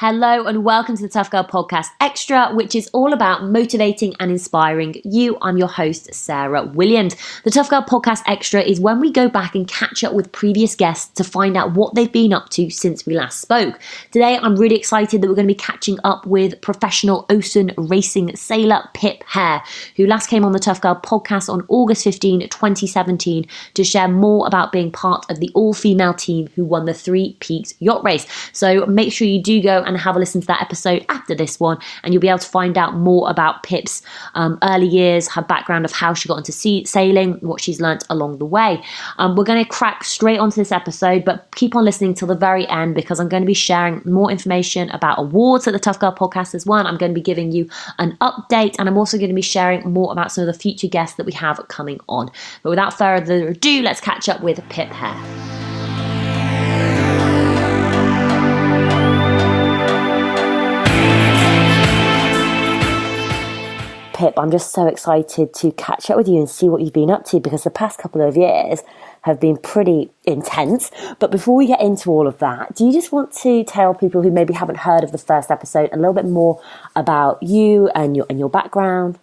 Hello and welcome to the Tough Girl Podcast Extra, which is all about motivating and inspiring you. I'm your host, Sarah Williams. The Tough Girl Podcast Extra is when we go back and catch up with previous guests to find out what they've been up to since we last spoke. Today, I'm really excited that we're going to be catching up with professional ocean racing sailor Pip Hare, who last came on the Tough Girl Podcast on August 15, 2017 to share more about being part of the all-female team who won the 3 Peaks Yacht Race. So make sure you do go and have a listen to that episode after this one, and you'll be able to find out more about Pip's early years, her background of how she got into sailing, what she's learnt along the way. We're going to crack straight onto this episode, but keep on listening till the very end because I'm going to be sharing more information about awards that the Tough Girl Podcast has won. I'm going to be giving you an update, and I'm also going to be sharing more about some of the future guests that we have coming on. But without further ado, let's catch up with Pip Hare. Pip, I'm just so excited to catch up with you and see what you've been up to because the past couple of years have been pretty intense. But before we get into all of that, do you just want to tell people who maybe haven't heard of the first episode a little bit more about you and your background?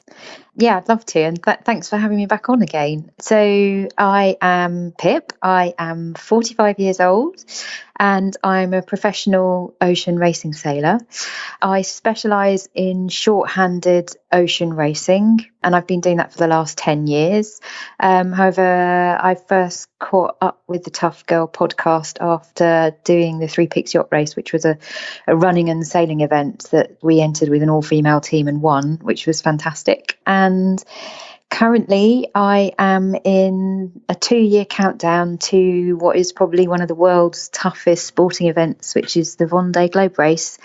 Yeah, I'd love to. And thanks for having me back on again. So I am Pip. I am 45 years old and I'm a professional ocean racing sailor. I specialise in short-handed ocean racing and I've been doing that for the last 10 years. However, I first caught up with the Tough Girl podcast after doing the 3 Peaks Yacht Race, which was a running and sailing event that we entered with an all-female team and won, which was fantastic. And currently I am in a 2-year countdown to what is probably one of the world's toughest sporting events, which is the Vendee Globe race,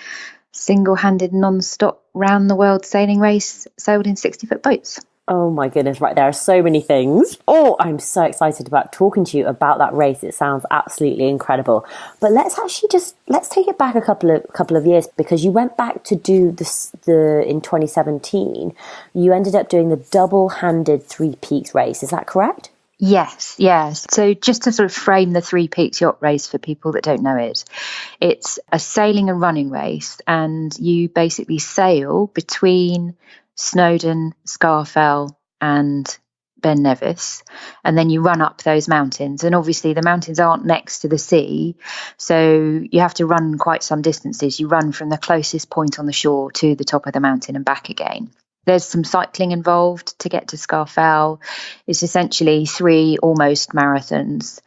single-handed non-stop round the world sailing race sailed in 60-foot boats. Oh my goodness, right, there are so many things. Oh, I'm so excited about talking to you about that race. It sounds absolutely incredible. But let's take it back a couple of years because you went back to do in 2017. You ended up doing the double-handed 3 Peaks race. Is that correct? Yes. So just to sort of frame the 3 Peaks Yacht Race for people that don't know it, it's a sailing and running race, and you basically sail between Snowdon, Scafell and Ben Nevis, and then you run up those mountains, and obviously the mountains aren't next to the sea, so you have to run quite some distances. You run from the closest point on the shore to the top of the mountain and back again. There's some cycling involved to get to Scafell. It's essentially 3 almost marathons.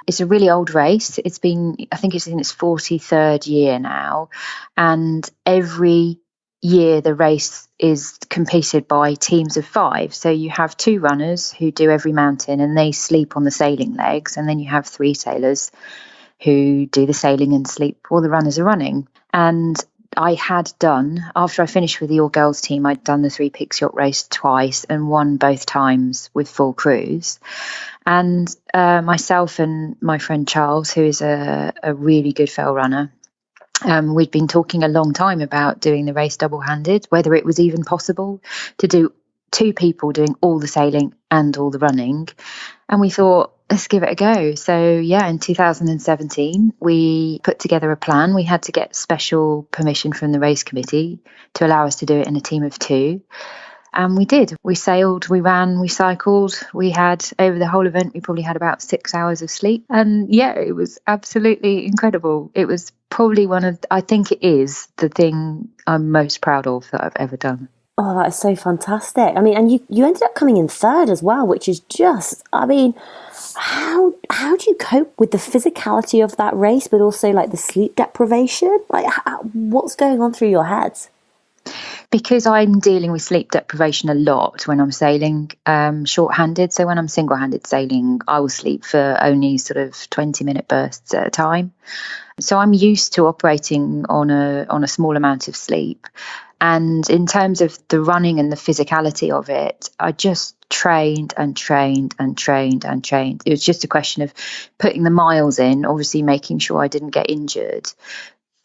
It's a really old race. I think it's in its 43rd year now, and every year the race is competed by teams of 5. So you have 2 runners who do every mountain and they sleep on the sailing legs, and then you have 3 sailors who do the sailing and sleep while the runners are running. And I had done, after I finished with the all girls team, I'd done the 3 Peaks Yacht Race twice and won both times with full crews. And myself and my friend Charles, who is a really good fell runner, we'd been talking a long time about doing the race double-handed, whether it was even possible to do 2 people doing all the sailing and all the running. And we thought, let's give it a go. So yeah, in 2017, we put together a plan. We had to get special permission from the race committee to allow us to do it in a team of 2. And we did. We sailed, we ran, we cycled. We had, over the whole event, we probably had about 6 hours of sleep. And yeah, it was absolutely incredible. It was probably I think it is the thing I'm most proud of that I've ever done. Oh, that is so fantastic. I mean, and you ended up coming in 3rd as well, which is just, I mean, how do you cope with the physicality of that race, but also like the sleep deprivation? Like, what's going on through your heads? Because I'm dealing with sleep deprivation a lot when I'm sailing short-handed. So when I'm single-handed sailing, I will sleep for only sort of 20-minute bursts at a time. So I'm used to operating on a small amount of sleep. And in terms of the running and the physicality of it, I just trained and trained and trained and trained. It was just a question of putting the miles in, obviously making sure I didn't get injured.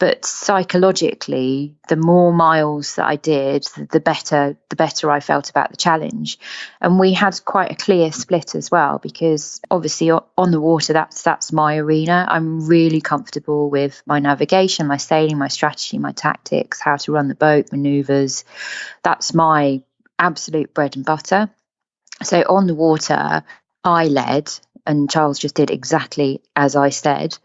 But psychologically, the more miles that I did, the better I felt about the challenge. And we had quite a clear split as well, because obviously on the water, that's my arena. I'm really comfortable with my navigation, my sailing, my strategy, my tactics, how to run the boat, maneuvers. That's my absolute bread and butter. So on the water, I led, and Charles just did exactly as I said.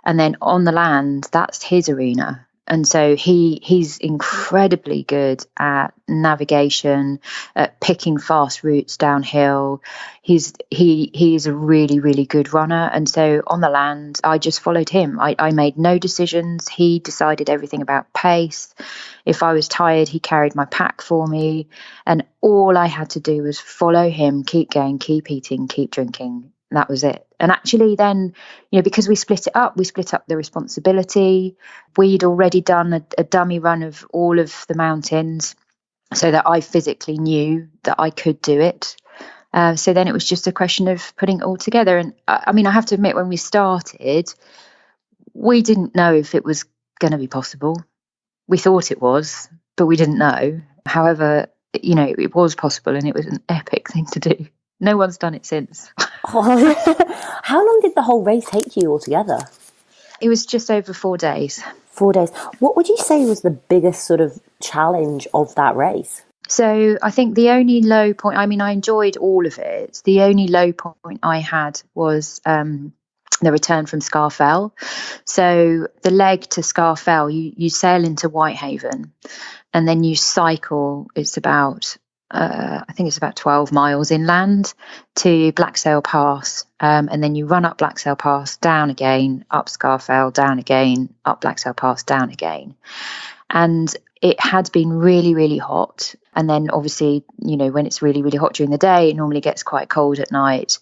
And then on the land, that's his arena. And so he's incredibly good at navigation, at picking fast routes downhill. He's a really, really good runner. And so on the land, I just followed him. I made no decisions. He decided everything about pace. If I was tired, he carried my pack for me. And all I had to do was follow him, keep going, keep eating, keep drinking. That was it. And actually then, because we split up the responsibility. We'd already done a dummy run of all of the mountains so that I physically knew that I could do it. So then it was just a question of putting it all together. And I have to admit, when we started, we didn't know if it was going to be possible. We thought it was, but we didn't know. However, it was possible, and it was an epic thing to do. No one's done it since. How long did the whole race take you altogether? It was just over 4 days. 4 days. What would you say was the biggest sort of challenge of that race? So I think the only low point, I enjoyed all of it. The only low point I had was the return from Scarfell. So the leg to Scarfell, you sail into Whitehaven, and then you cycle. It's about I think it's about 12 miles inland to Blacksail Pass, and then you run up Blacksail Pass, down again, up Scarfell, down again, up Blacksail Pass, down again. And it had been really, really hot. And then obviously, when it's really, really hot during the day, it normally gets quite cold at night.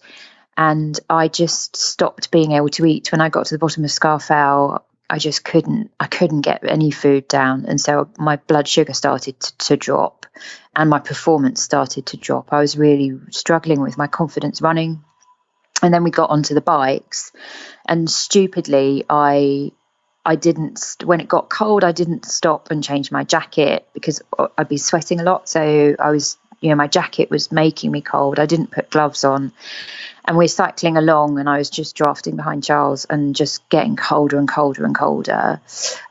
And I just stopped being able to eat. When I got to the bottom of Scarfell, I couldn't get any food down. And so my blood sugar started to drop, and my performance started to drop. I was really struggling with my confidence running. And then we got onto the bikes, and stupidly, I didn't, when it got cold, I didn't stop and change my jacket because I'd be sweating a lot. So I was, my jacket was making me cold. I didn't put gloves on. And we're cycling along, and I was just drafting behind Charles and just getting colder and colder and colder,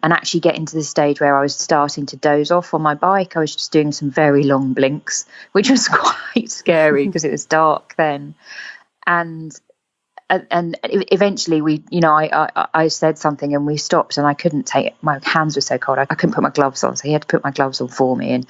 and actually getting to the stage where I was starting to doze off on my bike. I was just doing some very long blinks, which was quite scary because it was dark then. And eventually I said something, and we stopped, and I couldn't take it. My hands were so cold. I couldn't put my gloves on. So he had to put my gloves on for me.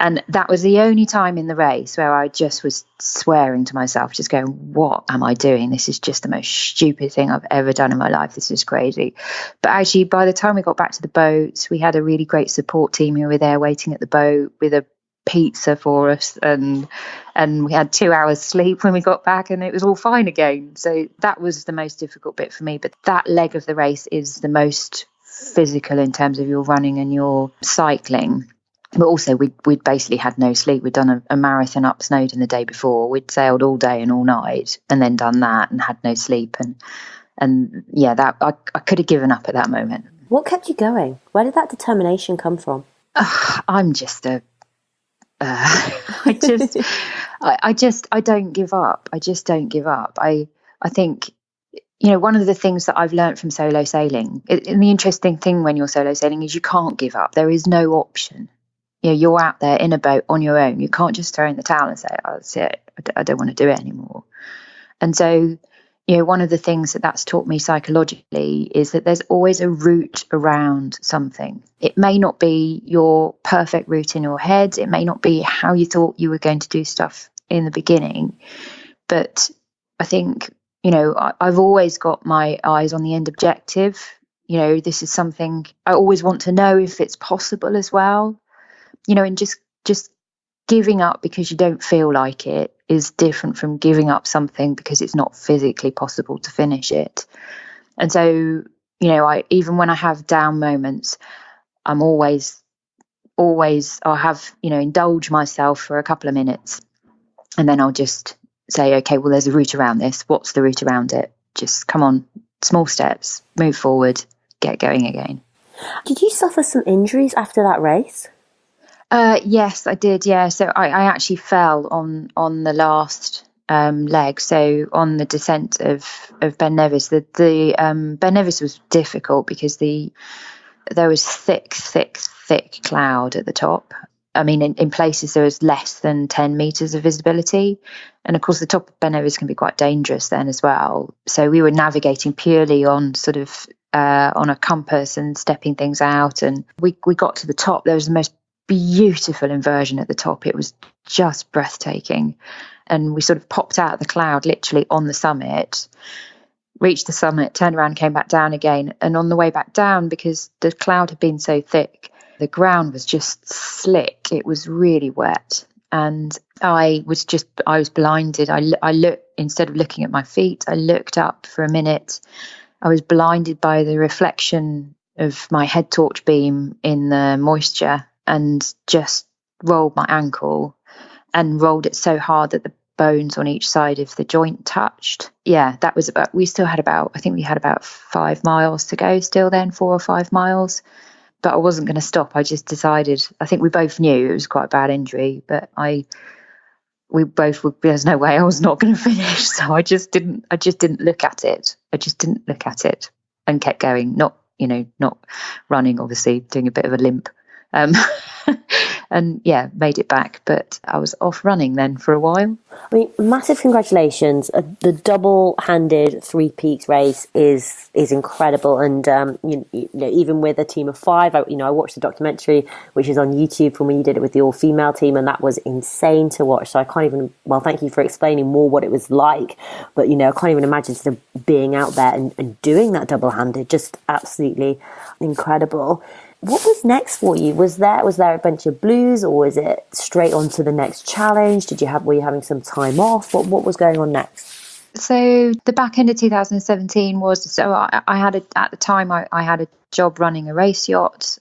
And that was the only time in the race where I just was swearing to myself, just going, what am I doing? This is just the most stupid thing I've ever done in my life. This is crazy. But actually, by the time we got back to the boat, we had a really great support team who were there waiting at the boat with a pizza for us. And we had 2 hours sleep when we got back, and it was all fine again. So that was the most difficult bit for me. But that leg of the race is the most physical in terms of your running and your cycling. But also, we'd basically had no sleep. We'd done a marathon up Snowdon the day before. We'd sailed all day and all night, and then done that and had no sleep. And yeah, that I could have given up at that moment. What kept you going? Where did that determination come from? I'm just I don't give up. I just don't give up. I think, one of the things that I've learned from solo sailing, and the interesting thing when you're solo sailing is you can't give up. There is no option. You're out there in a boat on your own. You can't just throw in the towel and say, oh, that's it. I don't want to do it anymore. And so, one of the things that's taught me psychologically is that there's always a route around something. It may not be your perfect route in your head. It may not be how you thought you were going to do stuff in the beginning. But I think, I've always got my eyes on the end objective. This is something I always want to know if it's possible as well. And just giving up because you don't feel like it is different from giving up something because it's not physically possible to finish it. And so, even when I have down moments, I'm I'll have, indulge myself for a couple of minutes, and then I'll just say, okay, well, there's a route around this. What's the route around it? Just come on, small steps, move forward, get going again. Did you suffer some injuries after that race? Yes, I did. Yeah, so I actually fell on the last leg. So on the descent of Ben Nevis, the Ben Nevis was difficult because there was thick cloud at the top. I mean, in places there was less than 10 meters of visibility. And of course, the top of Ben Nevis can be quite dangerous then as well. So we were navigating purely on sort of on a compass and stepping things out. And we got to the top. There was the most beautiful inversion at the top. It was just breathtaking. And we sort of popped out of the cloud literally on the summit, reached the summit, turned around, came back down again. And on the way back down, because the cloud had been so thick, the ground was just slick. It was really wet. And I was blinded. I looked, instead of looking at my feet, I looked up for a minute. I was blinded by the reflection of my head torch beam in the moisture, and just rolled my ankle and rolled it so hard that the bones on each side of the joint touched. Yeah, that was about, I think we had about 5 miles to go still then, 4 or 5 miles. But I wasn't going to stop. I just decided, I think we both knew it was quite a bad injury, but we both were, there's no way I was not going to finish. So I just didn't look at it. And kept going, not running, obviously, doing a bit of a limp. And yeah, made it back, but I was off running then for a while. I mean, massive congratulations. The double-handed Three Peaks race is incredible. And, even with a team of 5, I watched the documentary, which is on YouTube from when you did it with the all-female team, and that was insane to watch. So I can't even, thank you for explaining more what it was like. But, I can't even imagine sort of being out there and doing that double-handed. Just absolutely incredible. What was next for you? Was there a bunch of blues, or was it straight on to the next challenge? Were you having some time off? What was going on next? So the back end of 2017 was, so I had at the time I had a job running a race yacht,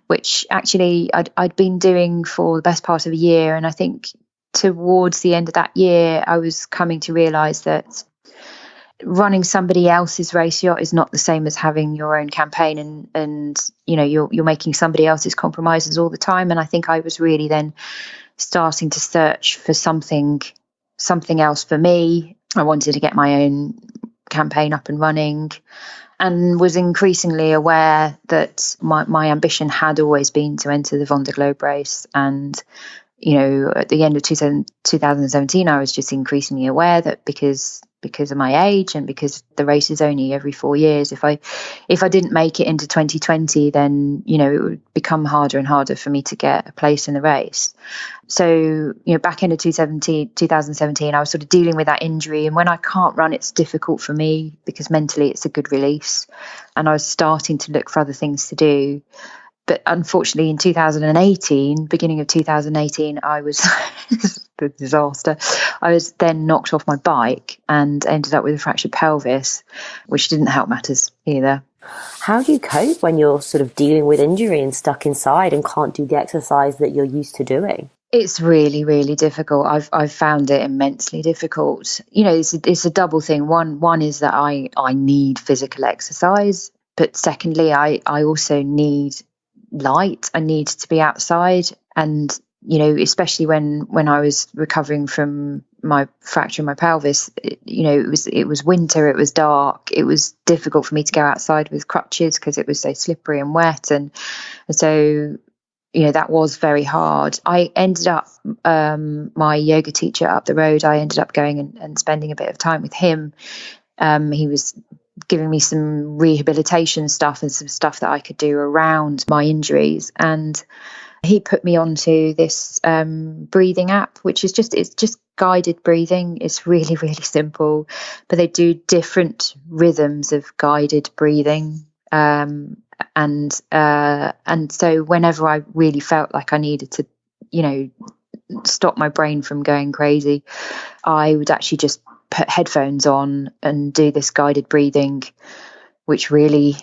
which actually I'd been doing for the best part of a year. And I think towards the end of that year, I was coming to realise that running somebody else's race yacht is not the same as having your own campaign, and you're making somebody else's compromises all the time. And I think I was really then starting to search for something else for me. I wanted to get my own campaign up and running, and was increasingly aware that my ambition had always been to enter the Vendee Globe race. And at the end of 2017, I was just increasingly aware that because of my age, and because the race is only every 4 years, if I didn't make it into 2020, then it would become harder and harder for me to get a place in the race. So back into 2017, I was sort of dealing with that injury, and when I can't run, it's difficult for me because mentally it's a good release, and I was starting to look for other things to do. But unfortunately, in 2018, beginning of 2018, I was a disaster. I was then knocked off my bike and ended up with a fractured pelvis, which didn't help matters either. How do you cope when you're sort of dealing with injury and stuck inside and can't do the exercise that you're used to doing? It's really, really difficult. I've found it immensely difficult. It's a double thing. One is that I need physical exercise, but secondly, I also need light. I need to be outside, and especially when I was recovering from my fracture in my pelvis, it was winter, it was dark, it was difficult for me to go outside with crutches because it was so slippery and wet, and so that was very hard. I ended up my yoga teacher up the road, I ended up going and spending a bit of time with him. He was giving me some rehabilitation stuff and some stuff that I could do around my injuries, and he put me onto this breathing app, which is just guided breathing. It's really, really simple, but they do different rhythms of guided breathing, and so whenever I really felt like I needed to stop my brain from going crazy, I would actually just put headphones on and do this guided breathing, which really,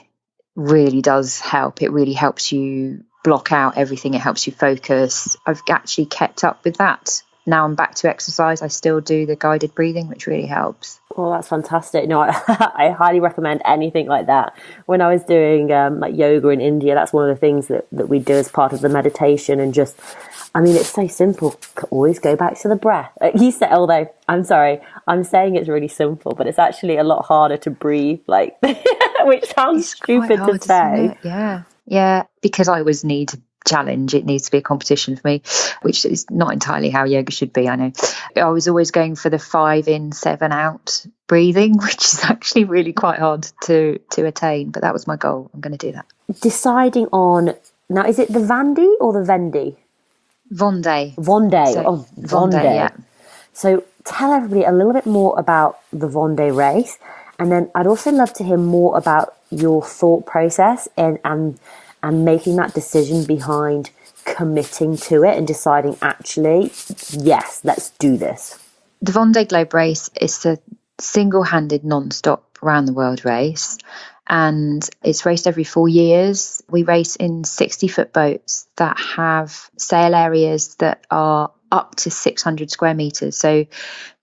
really does help. It really helps you block out everything. It helps you focus. I've actually kept up with that now I'm back to exercise, I still do the guided breathing, which really helps. Oh, that's fantastic. No, I highly recommend anything like that. When I was doing like yoga in India, that's one of the things that we do as part of the meditation. And just, I mean, it's so simple. Always go back to the breath. You said, although I'm sorry, I'm saying it's really simple, but it's actually a lot harder to breathe, like, which sounds stupid to say. Yeah, because I always need challenge. It needs to be a competition for me, which is not entirely how yoga should be, I know. I was always going for the 5 in, 7 out breathing, which is actually really quite hard to attain, but that was my goal. I'm going to do that. Deciding on, now is it the Vendee or the Vendee? Vendee. Vendee. Yeah. So tell everybody a little bit more about the Vendee race, and then I'd also love to hear more about your thought process and making that decision behind committing to it and deciding, actually, yes, let's do this. The Vendee Globe race is a single-handed, non-stop round-the-world race, and it's raced every 4 years. We race in 60-foot boats that have sail areas that are up to 600 square metres. So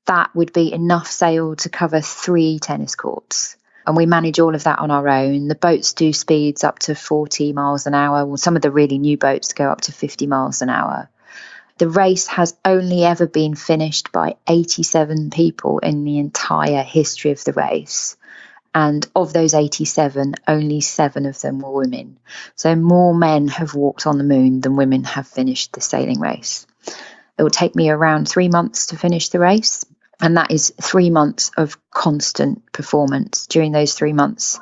that would be enough sail to cover 3 tennis courts. And we manage all of that on our own. The boats do speeds up to 40 miles an hour. Well, some of the really new boats go up to 50 miles an hour. The race has only ever been finished by 87 people in the entire history of the race. And of those 87, only 7 of them were women. So more men have walked on the moon than women have finished the sailing race. It will take me around 3 months to finish the race. And that is 3 months of constant performance. During those 3 months,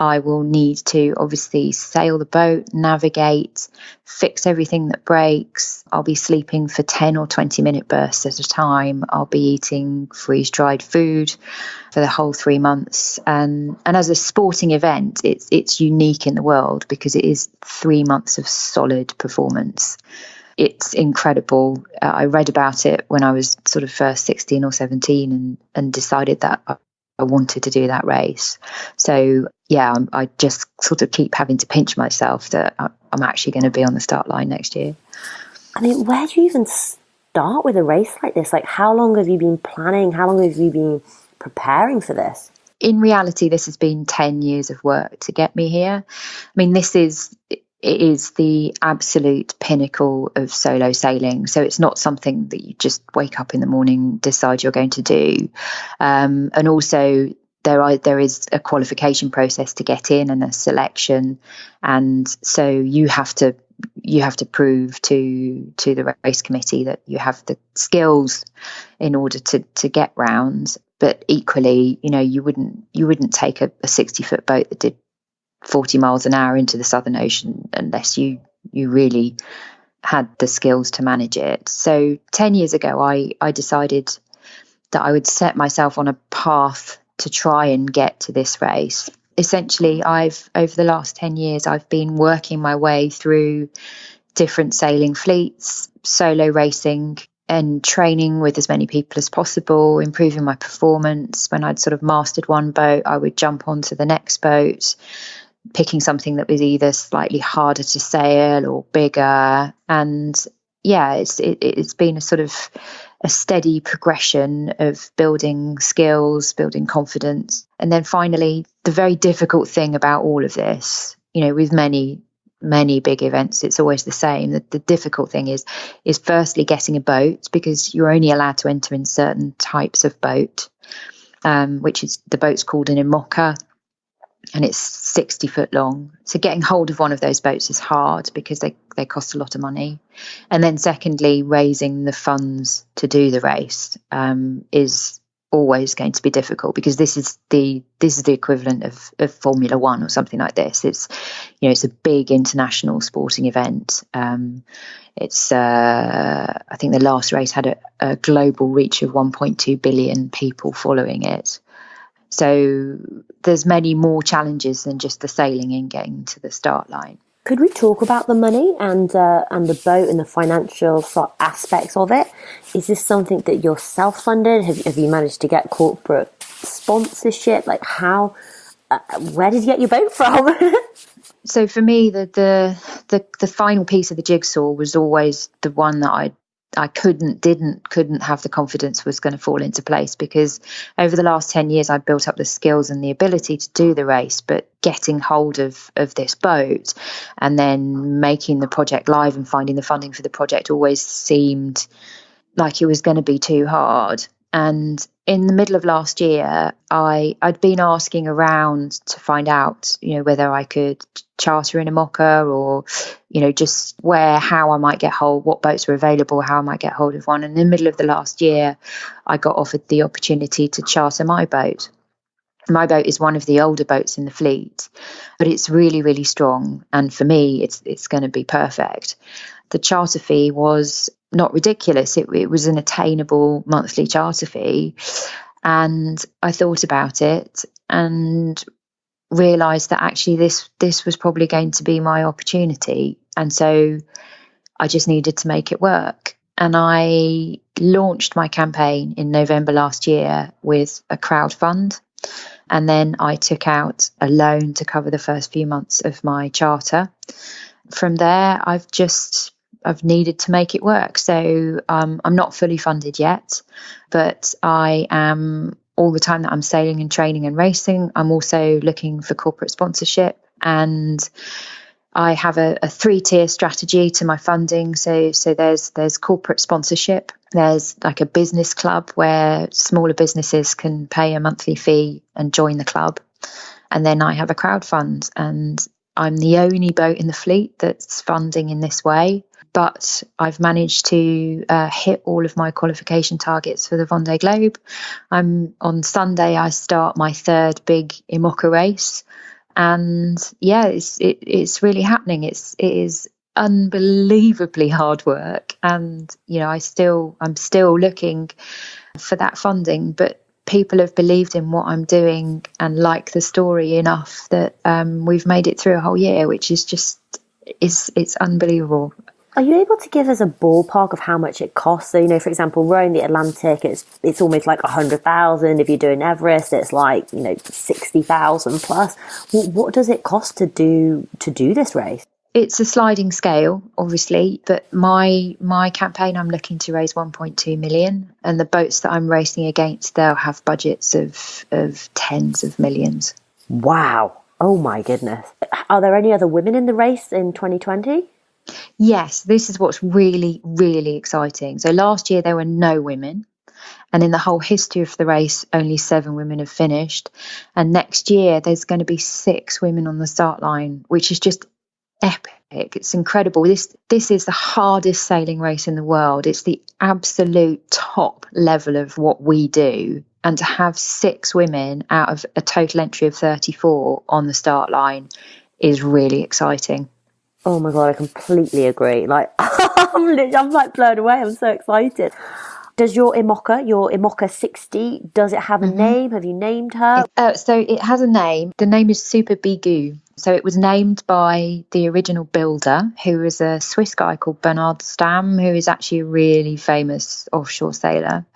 I will need to obviously sail the boat, navigate, fix everything that breaks. I'll be sleeping for 10 or 20-minute bursts at a time. I'll be eating freeze-dried food for the whole 3 months. And as a sporting event, it's unique in the world because it is 3 months of solid performance. It's incredible. I read about it when I was sort of first 16 or 17 and decided that I wanted to do that race. So, yeah, I just sort of keep having to pinch myself that I'm actually going to be on the start line next year. I mean, where do you even start with a race like this? Like, how long have you been planning? How long have you been preparing for this? In reality, this has been 10 years of work to get me here. I mean, it is the absolute pinnacle of solo sailing. So it's not something that you just wake up in the morning, decide you're going to do. And also there is a qualification process to get in and a selection. And so you have to prove to the race committee that you have the skills in order to get round. But equally, you wouldn't take a 60-foot boat that did 40 miles an hour into the Southern Ocean unless you really had the skills to manage it. So 10 years ago, I decided that I would set myself on a path to try and get to this race. Essentially, over the last 10 years, I've been working my way through different sailing fleets, solo racing, and training with as many people as possible, improving my performance. When I'd sort of mastered one boat, I would jump onto the next boat, picking something that was either slightly harder to sail or bigger. And yeah, it's been a sort of a steady progression of building skills, building confidence. And then finally, the very difficult thing about all of this, with many big events, it's always the same. The difficult thing is firstly getting a boat, because you're only allowed to enter in certain types of boat, which is the boat's called an IMOCA, and it's 60 foot long. So getting hold of one of those boats is hard because they cost a lot of money. And then secondly, raising the funds to do the race is always going to be difficult, because this is the equivalent of Formula One or something like this. It's a big international sporting event. It's I think the last race had a global reach of 1.2 billion people following it. So there's many more challenges than just the sailing and getting to the start line. Could we talk about the money and the boat and the financial sort of aspects of it? Is this something that you're self-funded? Have you managed to get corporate sponsorship? Like where did you get your boat from? So for me, the final piece of the jigsaw was always the one that I couldn't have the confidence was going to fall into place, because over the last 10 years I've built up the skills and the ability to do the race, but getting hold of this boat and then making the project live and finding the funding for the project always seemed like it was going to be too hard. And in the middle of last year, I'd been asking around to find out, whether I could charter in a mocker, or, just how I might get hold, what boats were available, how I might get hold of one. And in the middle of the last year, I got offered the opportunity to charter my boat. My boat is one of the older boats in the fleet, but it's really, really strong. And for me, it's going to be perfect. The charter fee was not ridiculous. It was an attainable monthly charter fee. And I thought about it and realised that actually this was probably going to be my opportunity. And so I just needed to make it work. And I launched my campaign in November last year with a crowd fund. And then I took out a loan to cover the first few months of my charter. From there, I've needed to make it work. So I'm not fully funded yet, but I am, all the time that I'm sailing and training and racing, I'm also looking for corporate sponsorship. And I have a 3-tier strategy to my funding. So there's corporate sponsorship. There's like a business club where smaller businesses can pay a monthly fee and join the club. And then I have a crowd fund, and I'm the only boat in the fleet that's funding in this way. But I've managed to hit all of my qualification targets for the Vendee Globe. On Sunday, I start my 3rd big IMOCA race. And yeah, it's really happening. It is unbelievably hard work. And, I'm still looking for that funding, but people have believed in what I'm doing and like the story enough that we've made it through a whole year, which is just, it's unbelievable. Are you able to give us a ballpark of how much it costs? So, for example, rowing the Atlantic, it's almost like 100,000. If you're doing Everest, it's like 60,000 plus. What does it cost to do this race? It's a sliding scale, obviously, but my campaign, I'm looking to raise 1.2 million, and the boats that I'm racing against, they'll have budgets of tens of millions. Wow! Oh my goodness! Are there any other women in the race in 2020? Yes, this is what's really, really exciting. So last year there were no women, and in the whole history of the race, only 7 women have finished. And next year there's going to be 6 women on the start line, which is just epic. It's incredible. This is the hardest sailing race in the world. It's the absolute top level of what we do. And to have 6 women out of a total entry of 34 on the start line is really exciting. Oh my God, I completely agree. Like, I'm like blown away. I'm so excited. Does your IMOCA 60, does it have a name? Have you named her? So it has a name. The name is Super Bigu. So it was named by the original builder, who was a Swiss guy called Bernard Stamm, who is actually a really famous offshore sailor.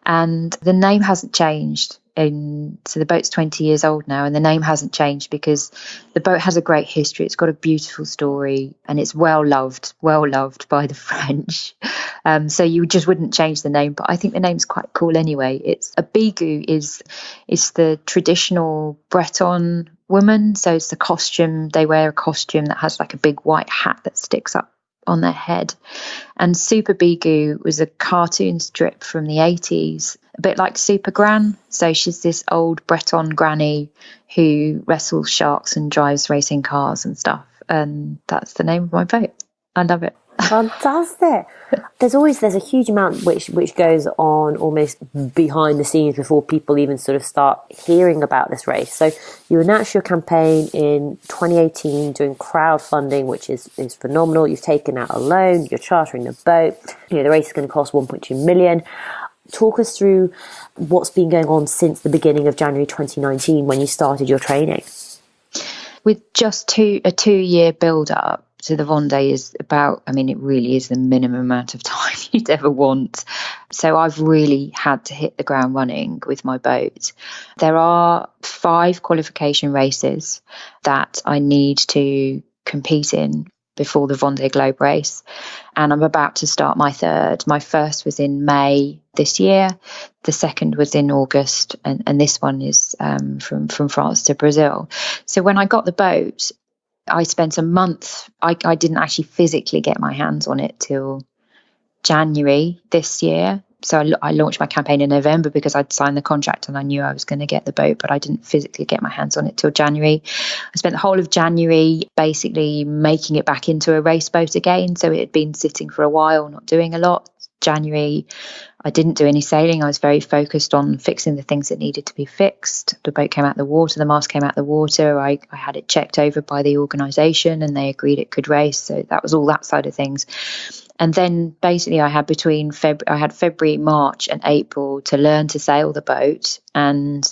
And the name hasn't changed. So the boat's 20 years old now, and the name hasn't changed because the boat has a great history. It's got a beautiful story, and it's well loved by the French. So you just wouldn't change the name, but I think the name's quite cool anyway. It's a bigu is the traditional Breton woman. So it's the costume. They wear a costume that has like a big white hat that sticks up on their head. And Super Bigu was a cartoon strip from the 80s, a bit like Super Gran. So she's this old Breton granny who wrestles sharks and drives racing cars and stuff. And that's the name of my boat. I love it. Fantastic. There's a huge amount which goes on almost behind the scenes before people even sort of start hearing about this race. So you announced your campaign in 2018 doing crowdfunding, which is phenomenal. You've taken out a loan, you're chartering the boat. The race is going to cost 1.2 million. Talk us through what's been going on since the beginning of January 2019 when you started your training. With just a 2-year build up to the Vendee is about, it really is the minimum amount of time you'd ever want. So I've really had to hit the ground running with my boat. There are 5 qualification races that I need to compete in. before the Vendee Globe race. And I'm about to start my third. My first was in May this year. The second was in August. And this one is from France to Brazil. So when I got the boat, I spent a month. I didn't actually physically get my hands on it till January this year. So I launched my campaign in November because I'd signed the contract and I knew I was going to get the boat, but I didn't physically get my hands on it till January. I spent the whole of January basically making it back into a race boat again. So it had been sitting for a while, not doing a lot. January, I didn't do any sailing. I was very focused on fixing the things that needed to be fixed. The boat came out of the water, the mast came out of the water. I had it checked over by the organisation and they agreed it could race. So that was all that side of things. And then basically I had February, March and April to learn to sail the boat and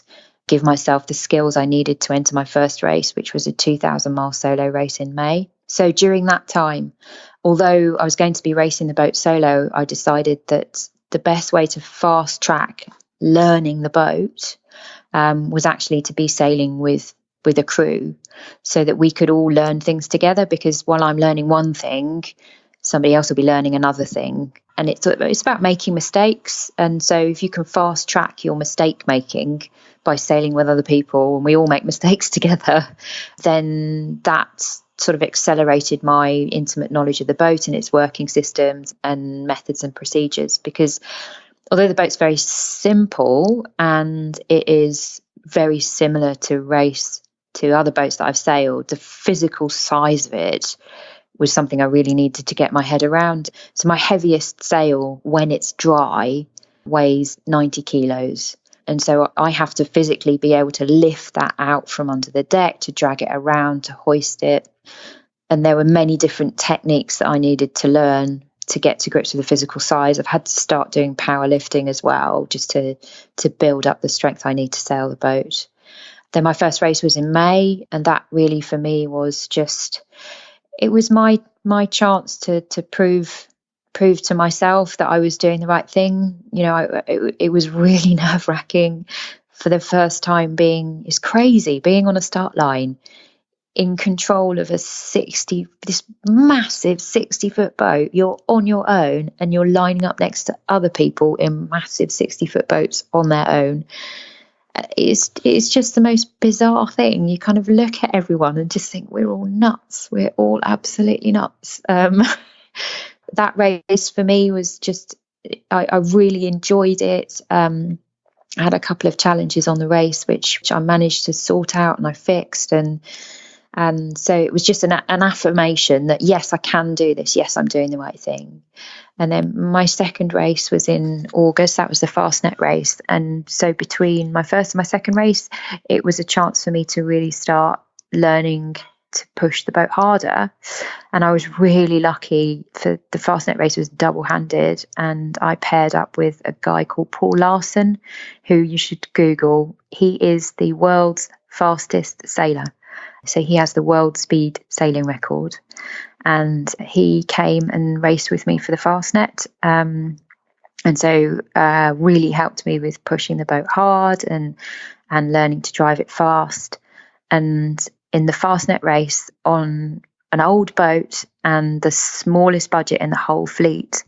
give myself the skills I needed to enter my first race, which was a 2,000-mile solo race in May. So during that time, although I was going to be racing the boat solo, I decided that the best way to fast track learning the boat was actually to be sailing with a crew so that we could all learn things together, because while I'm learning one thing, somebody else will be learning another thing. And it's about making mistakes. And so if you can fast track your mistake making by sailing with other people and we all make mistakes together, then that's sort of accelerated my intimate knowledge of the boat and its working systems and methods and procedures. Because although the boat's very simple and it is very similar to other boats that I've sailed, the physical size of it was something I really needed to get my head around. So my heaviest sail, when it's dry, weighs 90 kilos. And so I have to physically be able to lift that out from under the deck, to drag it around, to hoist it. And there were many different techniques that I needed to learn to get to grips with the physical size. I've had to start doing powerlifting as well, just to build up the strength I need to sail the boat. Then my first race was in May, and that really for me was just, it was my chance to prove to myself that I was doing the right thing. You know, it was really nerve-wracking for the first time it's crazy being on a start line in control of this massive 60-foot boat. You're on your own and you're lining up next to other people in massive 60-foot boats on their own. It's just the most bizarre thing. You kind of look at everyone and just think, we're all nuts. We're all absolutely nuts. That race for me was just, I really enjoyed it. I had a couple of challenges on the race, which I managed to sort out and I fixed. And so it was just an affirmation that, yes, I can do this. Yes, I'm doing the right thing. And then my second race was in August. That was the Fastnet race. And so between my first and my second race, it was a chance for me to really start learning to push the boat harder. And I was really lucky. For the Fastnet race was double-handed, and I paired up with a guy called Paul Larson, who you should Google. He is the world's fastest sailor. So he has the world speed sailing record, and he came and raced with me for the Fastnet. And so really helped me with pushing the boat hard and learning to drive it fast. And in the Fastnet race, on an old boat and the smallest budget in the whole fleet,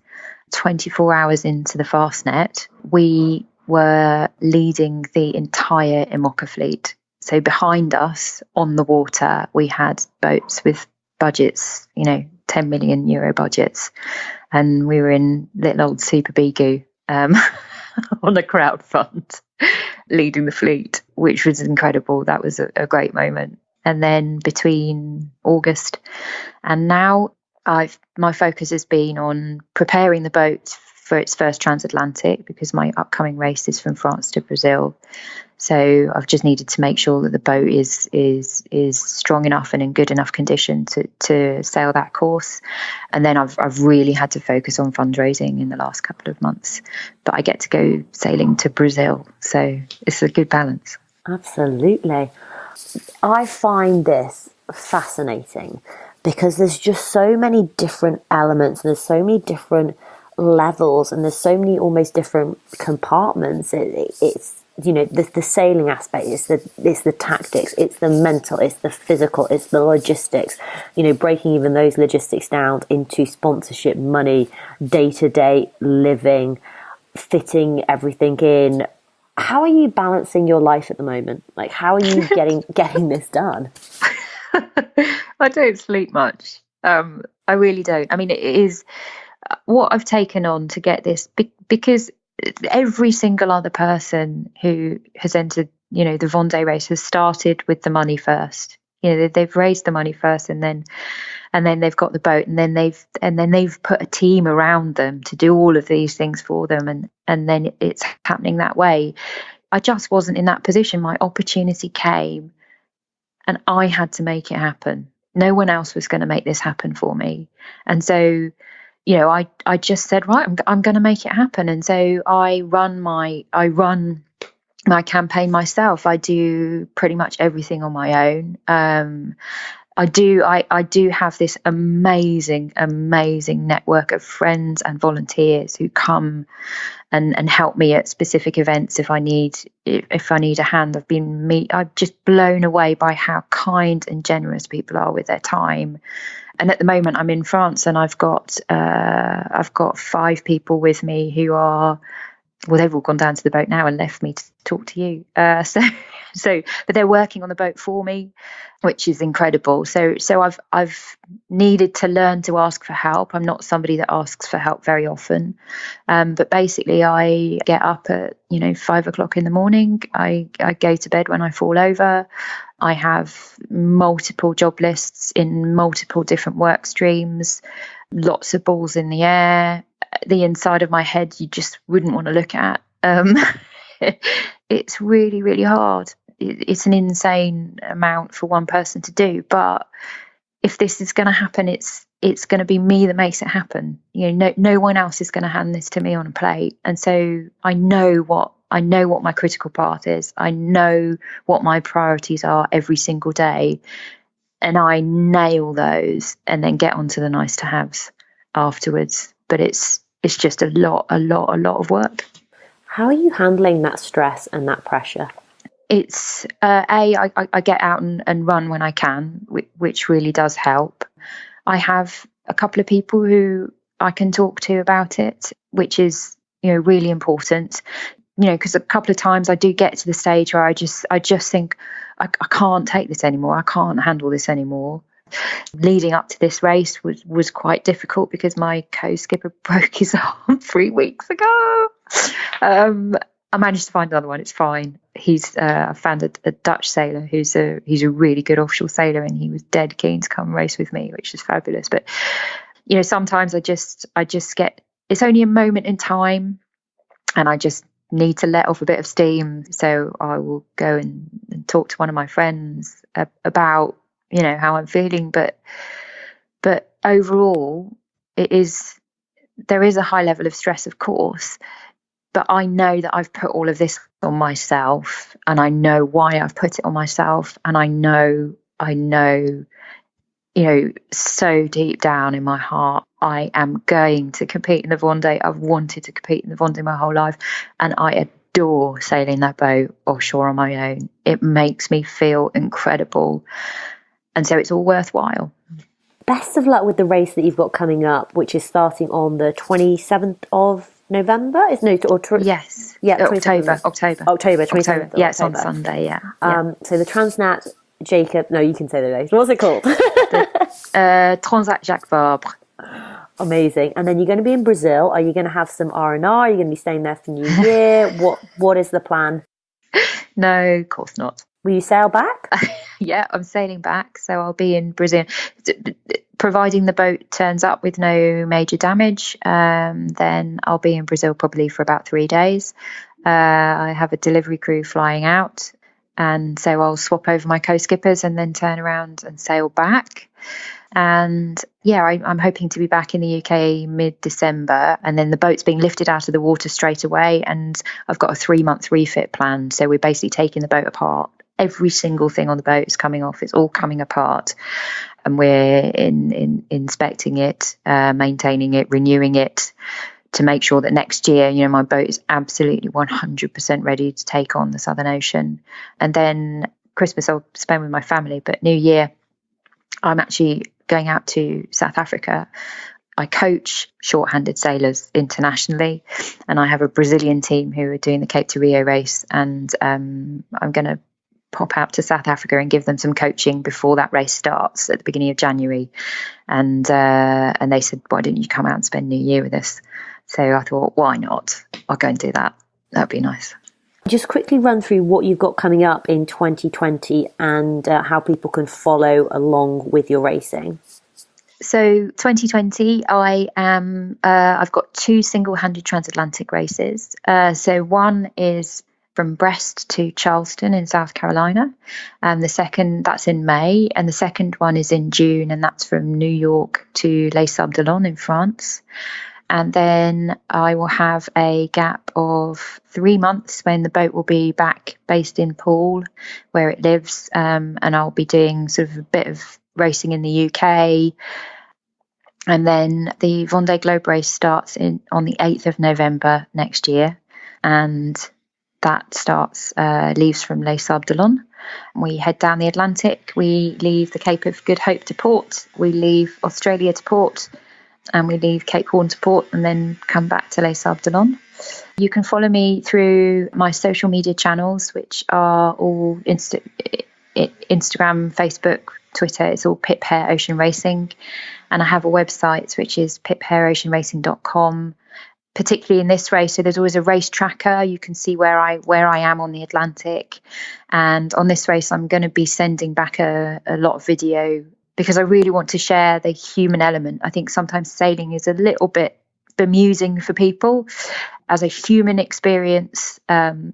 24 hours into the Fastnet, we were leading the entire IMOCA fleet. So behind us on the water, we had boats with budgets, 10 million euro budgets. And we were in little old Super Bigu on the crowd front, leading the fleet, which was incredible. That was a great moment. And then between August and now, my focus has been on preparing the boat for its first transatlantic, because my upcoming race is from France to Brazil. So I've just needed to make sure that the boat is strong enough and in good enough condition to sail that course. And then I've really had to focus on fundraising in the last couple of months. But I get to go sailing to Brazil, so it's a good balance. Absolutely. I find this fascinating because there's just so many different elements and there's so many different levels and there's so many almost different compartments. the sailing aspect, it's the tactics, it's the mental, it's the physical, it's the logistics, breaking even those logistics down into sponsorship money, day-to-day living, fitting everything in. How are you balancing your life at the moment? Like, how are you getting this done? I don't sleep much. I really don't. I mean, it is what I've taken on to get this, because every single other person who has entered, the Vendee race has started with the money first. They've raised the money first, and then they've got the boat, and then they've put a team around them to do all of these things for them, and then it's happening that way. I just wasn't in that position. My opportunity came, and I had to make it happen. No one else was going to make this happen for me, and so I just said, right, I'm going to make it happen. And so I run my campaign myself. I do pretty much everything on my own. I do have this amazing network of friends and volunteers who come and help me at specific events if I need a hand. I've just blown away by how kind and generous people are with their time. And at the moment, I'm in France, and I've got 5 people with me who are, well, they've all gone down to the boat now and left me to talk to you. But they're working on the boat for me, which is incredible. So I've needed to learn to ask for help. I'm not somebody that asks for help very often, but basically I get up at 5 o'clock in the morning. I go to bed when I fall over. I have multiple job lists in multiple different work streams, lots of balls in the air. The inside of my head you just wouldn't want to look at. It's really, really hard. It's an insane amount for one person to do, but if this is going to happen, it's going to be me that makes it happen. No one else is going to hand this to me on a plate. And so I know what my critical path is. I know what my priorities are every single day, and I nail those and then get onto the nice to haves afterwards. But it's just a lot of work. How are you handling that stress and that pressure? It's I get out and run when I can, which really does help. I have a couple of people who I can talk to about it, which is really important. Because a couple of times I do get to the stage where I just think I can't take this anymore. I can't handle this anymore. Leading up to this race was quite difficult because my co-skipper broke his arm 3 weeks ago. I managed to find another one. It's fine. I found a Dutch sailor he's a really good offshore sailor, and he was dead keen to come race with me, which is fabulous. But sometimes I just get, it's only a moment in time, and I just need to let off a bit of steam. So I will go and talk to one of my friends about how I'm feeling. But overall, there is a high level of stress, of course. But I know that I've put all of this on myself, and I know why I've put it on myself. And I know, so deep down in my heart, I am going to compete in the Vendee. I've wanted to compete in the Vendee my whole life, and I adore sailing that boat offshore on my own. It makes me feel incredible. And so it's all worthwhile. Best of luck with the race that you've got coming up, which is starting on the 27th of November. Yes. Yeah, October. 27th. Yeah, it's on Sunday. Yeah. So the Transat Jacob. No, you can say the race. What's it called? Transat Jacques Vabre. Amazing. And then you're going to be in Brazil. Are you going to have some R&R? Are you going to be staying there for New Year? What is the plan? No, of course not. Will you sail back? Yeah, I'm sailing back. So I'll be in Brazil. Providing the boat turns up with no major damage, then I'll be in Brazil probably for about 3 days. I have a delivery crew flying out, and so I'll swap over my co-skippers and then turn around and sail back. And yeah, I'm hoping to be back in the UK mid-December, and then the boat's being lifted out of the water straight away, and I've got a 3-month refit planned. So we're basically taking the boat apart. Every single thing on the boat is coming off. It's all coming apart, and we're inspecting it, maintaining it, renewing it, to make sure that next year, my boat is absolutely 100% ready to take on the Southern Ocean. And then Christmas I'll spend with my family, but New Year I'm actually going out to South Africa. I coach shorthanded sailors internationally, and I have a Brazilian team who are doing the Cape to Rio race, and I'm going to pop out to South Africa and give them some coaching before that race starts at the beginning of January. And they said, why don't you come out and spend New Year with us? So I thought, why not? I'll go and do that. That'd be nice. Just quickly run through what you've got coming up in 2020 and how people can follow along with your racing. So 2020, I've got 2 single-handed transatlantic races. So one is from Brest to Charleston in South Carolina, and that's in May, and the second one is in June, and that's from New York to Les Sables-d'Olonne in France. And then I will have a gap of 3 months when the boat will be back based in Poole, where it lives, and I'll be doing sort of a bit of racing in the UK. And then the Vendee Globe race starts on the 8th of November next year, and that leaves from Les Sables-d'Olonne. We head down the Atlantic. We leave the Cape of Good Hope to port. We leave Australia to port, and we leave Cape Horn to port, and then come back to Les Sables-d'Olonne. You can follow me through my social media channels, which are all Instagram, Facebook, Twitter. It's all Pip Hare Ocean Racing, and I have a website which is piphareoceanracing.com. Particularly in this race, so there's always a race tracker. You can see where I am on the Atlantic, and on this race I'm going to be sending back a lot of video, because I really want to share the human element. I think sometimes sailing is a little bit bemusing for people as a human experience. There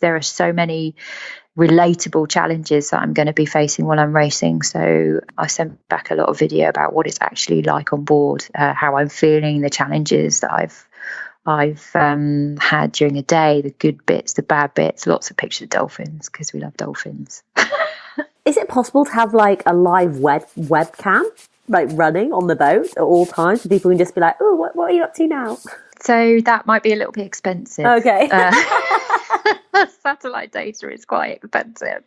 are so many relatable challenges that I'm going to be facing while I'm racing. So I sent back a lot of video about what it's actually like on board, how I'm feeling, the challenges that I've had during a day, the good bits, the bad bits, lots of pictures of dolphins, because we love dolphins. Is it possible to have like a live webcam like running on the boat at all times, so people can just be like, oh, what are you up to now? So that might be a little bit expensive. Okay. Satellite data is quite expensive.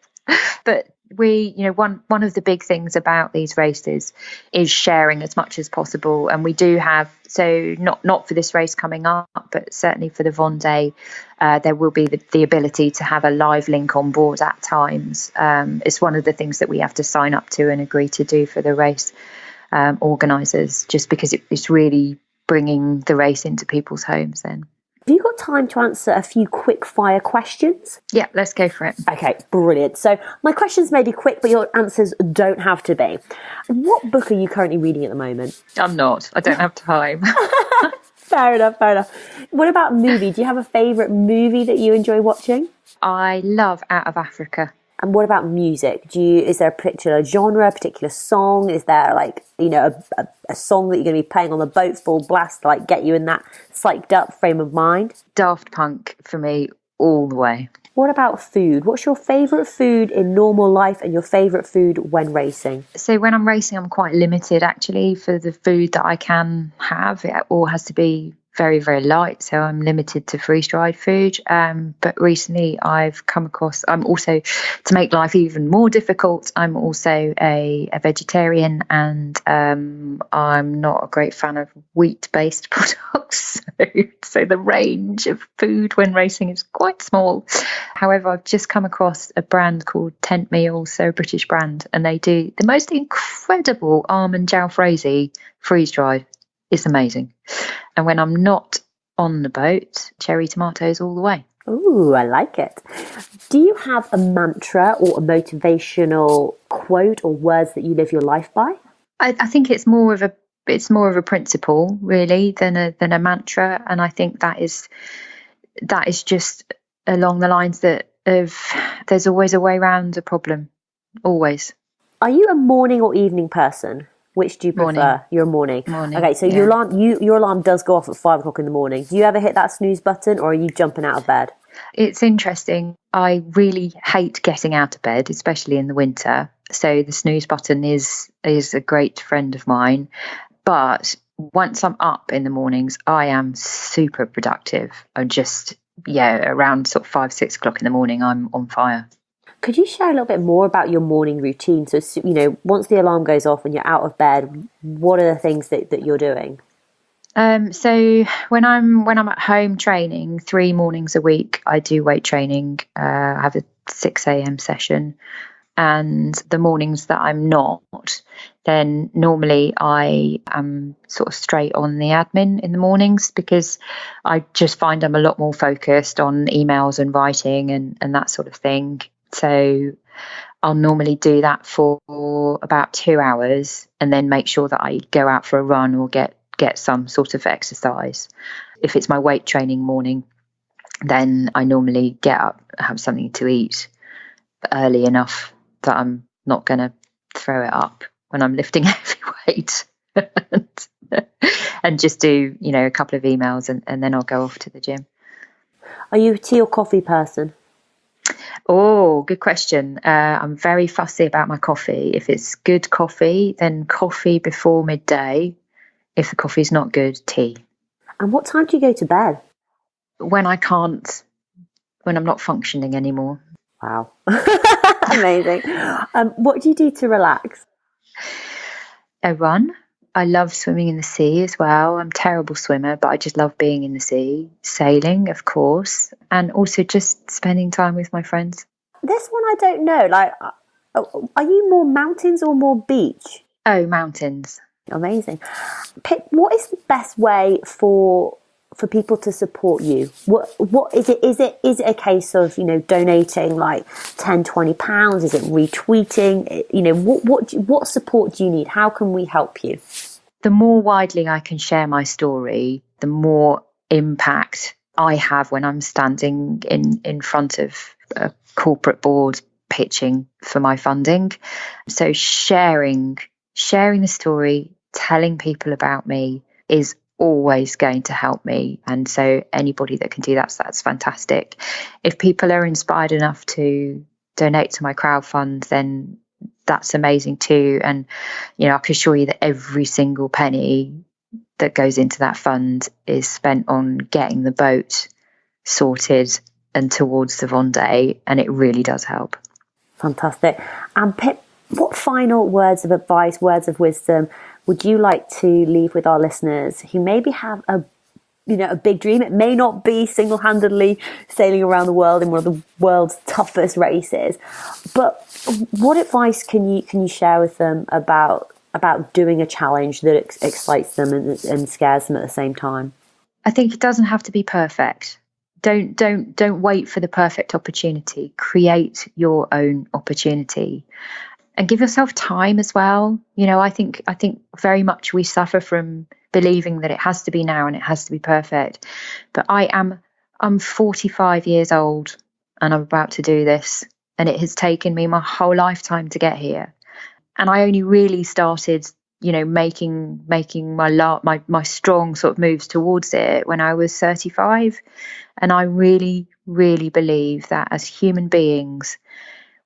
But one of the big things about these races is sharing as much as possible. And we do have, so not for this race coming up, but certainly for the Vendee, there will be the ability to have a live link on board at times. It's one of the things that we have to sign up to and agree to do for the race organisers, just because it's really bringing the race into people's homes then. Have you got time to answer a few quick fire questions? Yeah, let's go for it. Okay, brilliant. So my questions may be quick, but your answers don't have to be. What book are you currently reading at the moment? I'm not. I don't have time. Fair enough. What about movie? Do you have a favourite movie that you enjoy watching? I love Out of Africa. And what about music? Is there a particular genre, a particular song? Is there a song that you're going to be playing on the boat full blast to get you in that psyched up frame of mind? Daft Punk for me all the way. What about food? What's your favourite food in normal life and your favourite food when racing? So when I'm racing, I'm quite limited actually for the food that I can have. It all has to be very, very light, so I'm limited to freeze-dried food. But recently I've come across, I'm also, to make life even more difficult, I'm also a vegetarian, and I'm not a great fan of wheat-based products. So the range of food when racing is quite small. However, I've just come across a brand called Tent Meals, so a British brand, and they do the most incredible almond jalfrezi freeze-dried. It's amazing. And when I'm not on the boat, cherry tomatoes all the way. Ooh, I like it. Do you have a mantra or a motivational quote or words that you live your life by? I think it's more of a principle really than a mantra, and I think that is just along the lines that of there's always a way around a problem, always. Are you a morning or evening person? Which do you prefer? Morning. You're a morning. Okay, so yeah. your alarm does go off at 5 o'clock in the morning. Do you ever hit that snooze button, or are you jumping out of bed? It's interesting. I really hate getting out of bed, especially in the winter. So the snooze button is a great friend of mine. But once I'm up in the mornings, I am super productive. I'm just, around sort of 5-6 o'clock in the morning, I'm on fire. Could you share a little bit more about your morning routine? So, once the alarm goes off and you're out of bed, what are the things that you're doing? So when I'm at home training 3 mornings a week, I do weight training. I have a 6 a.m. session. And the mornings that I'm not, then normally I am sort of straight on the admin in the mornings, because I just find I'm a lot more focused on emails and writing and that sort of thing. So I'll normally do that for about 2 hours and then make sure that I go out for a run or get some sort of exercise. If it's my weight training morning, then I normally get up, have something to eat early enough that I'm not going to throw it up when I'm lifting heavy weight and just do, a couple of emails and then I'll go off to the gym. Are you a tea or coffee person? Oh, good question. I'm very fussy about my coffee. If it's good coffee, then coffee before midday. If the coffee's not good, tea. And what time do you go to bed? When I'm not functioning anymore. Wow. Amazing. What do you do to relax? A run. I love swimming in the sea as well. I'm a terrible swimmer, but I just love being in the sea. Sailing, of course, and also just spending time with my friends. This one I don't know. Like, are you more mountains or more beach? Oh, mountains. Amazing. Pip, what is the best way for people to support you? What is it? Is it a case of, donating like £10-20? Is it retweeting? What support do you need? How can we help you? The more widely I can share my story, the more impact I have when I'm standing in front of a corporate board pitching for my funding. So sharing the story, telling people about me is always going to help me. And so anybody that can do that's fantastic. If people are inspired enough to donate to my crowdfund, then that's amazing too. And, I can assure you that every single penny that goes into that fund is spent on getting the boat sorted and towards the Vendee, and it really does help. Fantastic. And Pip, what final words of advice, words of wisdom would you like to leave with our listeners who maybe have a big dream? It may not be single-handedly sailing around the world in one of the world's toughest races, but what advice can you share with them about doing a challenge that excites them and scares them at the same time? I think it doesn't have to be perfect. Don't wait for the perfect opportunity. Create your own opportunity. And give yourself time as well. I think very much we suffer from believing that it has to be now and it has to be perfect. But I'm 45 years old and I'm about to do this. And it has taken me my whole lifetime to get here. And I only really started, making my strong sort of moves towards it when I was 35. And I really, really believe that as human beings,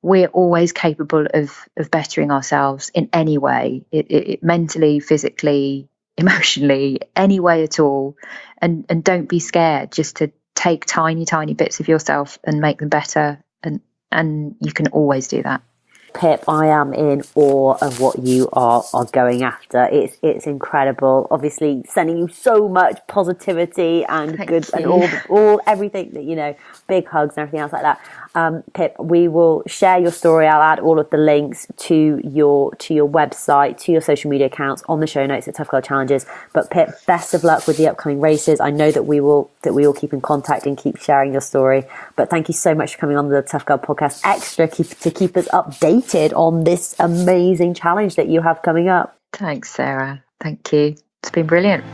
we're always capable of bettering ourselves in any way, it mentally, physically, emotionally, any way at all. And don't be scared just to take tiny, tiny bits of yourself and make them better. And you can always do that. Pip, I am in awe of what you are going after. It's incredible. Obviously, sending you so much positivity and good and all everything that big hugs and everything else like that. Pip, we will share your story. I'll add all of the links to your website, to your social media accounts on the show notes at Tough Girl Challenges. But Pip, best of luck with the upcoming races. I know that we will keep in contact and keep sharing your story. But thank you so much for coming on the Tough Girl Podcast Extra to keep us updated on this amazing challenge that you have coming up. Thanks, Sarah. Thank you. It's been brilliant.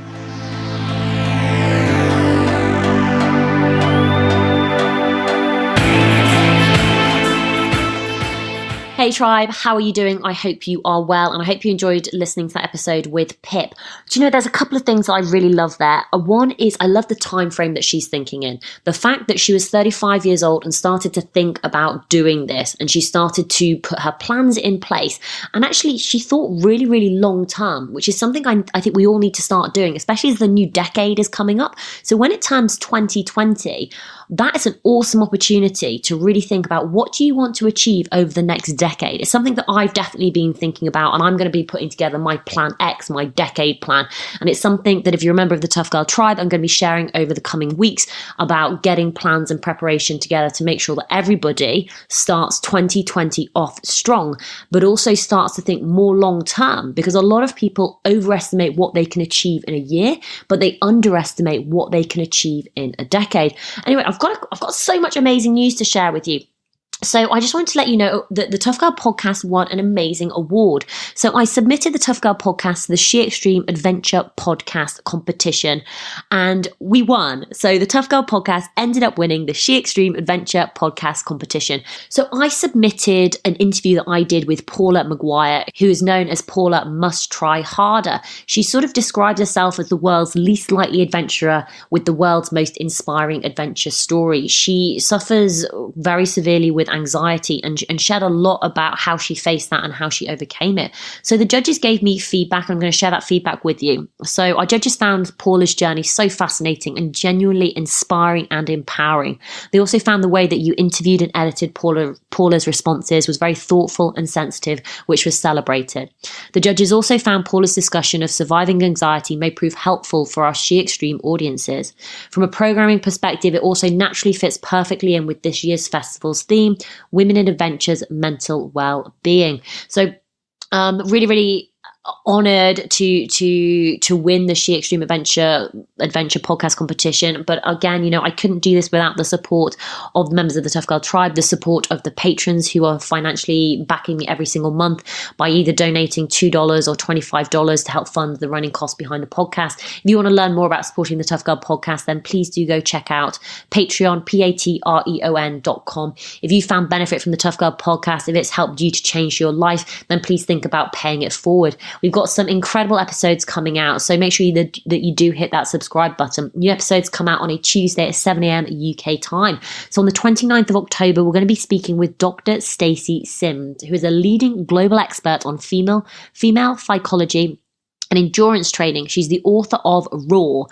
Hey tribe, how are you doing? I hope you are well, and I hope you enjoyed listening to that episode with Pip. Do you know, there's a couple of things that I really love there. One is I love the time frame that she's thinking in. The fact that she was 35 years old and started to think about doing this, and she started to put her plans in place. And actually, she thought really, really long term, which is something I think we all need to start doing, especially as the new decade is coming up. So when it turns 2020, that is an awesome opportunity to really think about what do you want to achieve over the next decade. It's something that I've definitely been thinking about, and I'm going to be putting together my plan X, my decade plan. And it's something that if you're a member of the Tough Girl Tribe, I'm going to be sharing over the coming weeks about getting plans and preparation together to make sure that everybody starts 2020 off strong, but also starts to think more long term, because a lot of people overestimate what they can achieve in a year, but they underestimate what they can achieve in a decade. Anyway, I've got so much amazing news to share with you. So I just wanted to let you know that the Tough Girl Podcast won an amazing award. So I submitted the Tough Girl Podcast to the She Extreme Adventure Podcast competition, and we won. So the Tough Girl Podcast ended up winning the She Extreme Adventure Podcast competition. So I submitted an interview that I did with Paula Maguire, who is known as Paula Must Try Harder. She sort of describes herself as the world's least likely adventurer with the world's most inspiring adventure story. She suffers very severely with anxiety and shared a lot about how she faced that and how she overcame it. So the judges gave me feedback. I'm going to share that feedback with you. So our judges found Paula's journey so fascinating and genuinely inspiring and empowering. They also found the way that you interviewed and edited Paula's responses was very thoughtful and sensitive, which was celebrated. The judges also found Paula's discussion of surviving anxiety may prove helpful for our She Extreme audiences. From a programming perspective, it also naturally fits perfectly in with this year's festival's theme, Women in Adventures, Mental Well-Being. So really, really honored to win the She Extreme Adventure podcast competition. But again, I couldn't do this without the support of the members of the Tough Girl Tribe, the support of the patrons who are financially backing me every single month by either donating $2 or $25 to help fund the running costs behind the podcast. If you want to learn more about supporting the Tough Girl podcast, then please do go check out Patreon, patreon.com. If you found benefit from the Tough Girl podcast, if it's helped you to change your life, then please think about paying it forward. We've got some incredible episodes coming out, so make sure that you do hit that subscribe button. New episodes come out on a Tuesday at 7 a.m. UK time. So on the 29th of October, we're going to be speaking with Dr. Stacey Sims, who is a leading global expert on female psychology and endurance training. She's the author of Raw,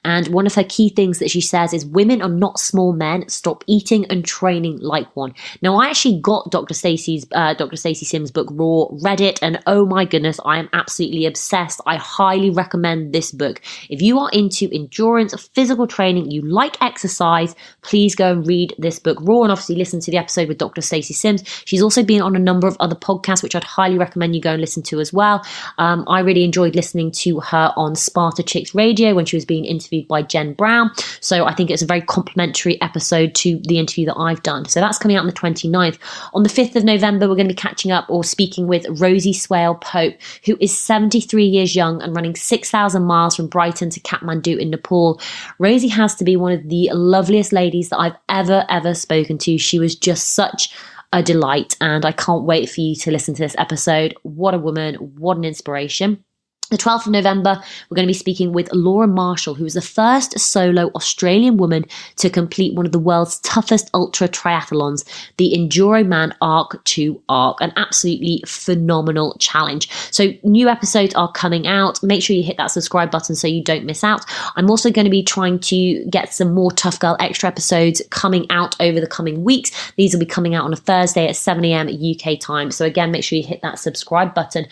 and one of her key things that she says is women are not small men. Stop eating and training like one. Now, I actually got Dr. Stacey Sims' book Raw, read it, and oh my goodness, I am absolutely obsessed. I highly recommend this book. If you are into endurance, physical training, you like exercise, please go and read this book Raw, and obviously listen to the episode with Dr. Stacey Sims. She's also been on a number of other podcasts, which I'd highly recommend you go and listen to as well. I really enjoyed listening to her on Sparta Chicks Radio when she was being interviewed by Jen Brown. So I think it's a very complimentary episode to the interview that I've done. So that's coming out on the 29th. On the 5th of November, we're going to be catching up or speaking with Rosie Swale Pope, who is 73 years young and running 6,000 miles from Brighton to Kathmandu in Nepal. Rosie has to be one of the loveliest ladies that I've ever spoken to. She was just such a delight, and I can't wait for you to listen to this episode. What a woman, what an inspiration. The 12th of November, we're going to be speaking with Laura Marshall, who is the first solo Australian woman to complete one of the world's toughest ultra triathlons, the Enduroman Arc to Arc, an absolutely phenomenal challenge. So new episodes are coming out. Make sure you hit that subscribe button so you don't miss out. I'm also going to be trying to get some more Tough Girl Extra episodes coming out over the coming weeks. These will be coming out on a Thursday at 7 a.m. UK time. So again, make sure you hit that subscribe button.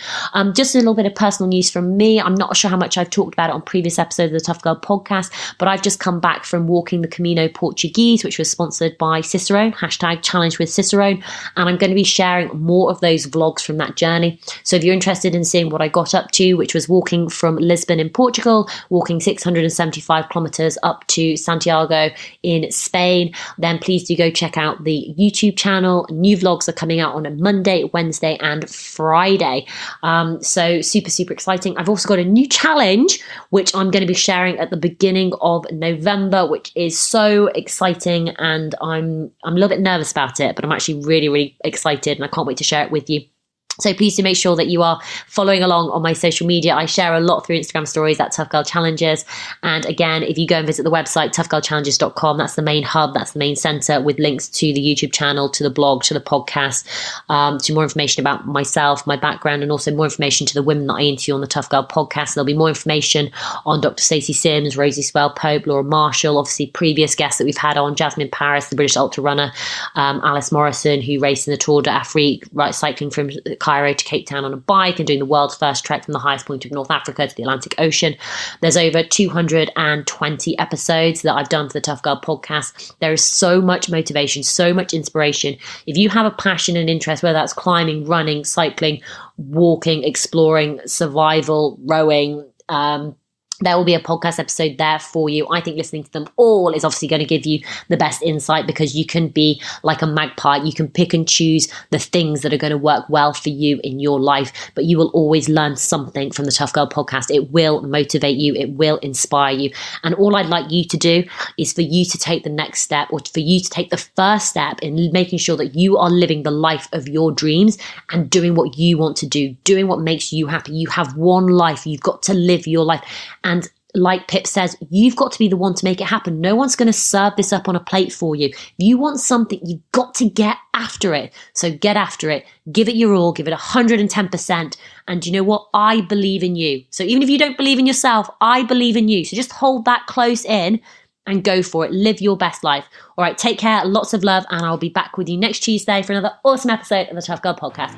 Just a little bit of personal news from me. I'm not sure how much I've talked about it on previous episodes of the Tough Girl podcast, but I've just come back from walking the Camino Portuguese, which was sponsored by Cicerone, #Challenge with Cicerone, and I'm going to be sharing more of those vlogs from that journey. So if you're interested in seeing what I got up to, which was walking from Lisbon in Portugal, walking 675 kilometers up to Santiago in Spain, then please do go check out the YouTube channel. New vlogs are coming out on a Monday, Wednesday, and Friday. So super exciting. I've also got a new challenge, which I'm going to be sharing at the beginning of November, which is so exciting. And I'm a little bit nervous about it, but I'm actually really, really excited and I can't wait to share it with you. So please do make sure that you are following along on my social media. I share a lot through Instagram stories at Tough Girl Challenges. And again, if you go and visit the website, toughgirlchallenges.com, that's the main hub, that's the main center with links to the YouTube channel, to the blog, to the podcast, to more information about myself, my background, and also more information to the women that I interview on the Tough Girl podcast. There'll be more information on Dr. Stacey Sims, Rosie Swell Pope, Laura Marshall, obviously previous guests that we've had on, Jasmine Paris, the British ultra runner, Alice Morrison, who raced in the Tour d'Afrique, cycling from Cairo to Cape Town on a bike and doing the world's first trek from the highest point of North Africa to the Atlantic Ocean. There's over 220 episodes that I've done for the Tough Girl podcast. There is so much motivation, so much inspiration. If you have a passion and interest, whether that's climbing, running, cycling, walking, exploring, survival, rowing, there will be a podcast episode there for you. I think listening to them all is obviously going to give you the best insight because you can be like a magpie. You can pick and choose the things that are going to work well for you in your life, but you will always learn something from the Tough Girl podcast. It will motivate you. It will inspire you. And all I'd like you to do is for you to take the next step, or for you to take the first step in making sure that you are living the life of your dreams and doing what you want to do, doing what makes you happy. You have one life. You've got to live your life. And like Pip says, you've got to be the one to make it happen. No one's going to serve this up on a plate for you. If you want something, you've got to get after it. So get after it. Give it your all. Give it 110%. And you know what? I believe in you. So even if you don't believe in yourself, I believe in you. So just hold that close in and go for it. Live your best life. All right, take care. Lots of love. And I'll be back with you next Tuesday for another awesome episode of the Tough Girl podcast.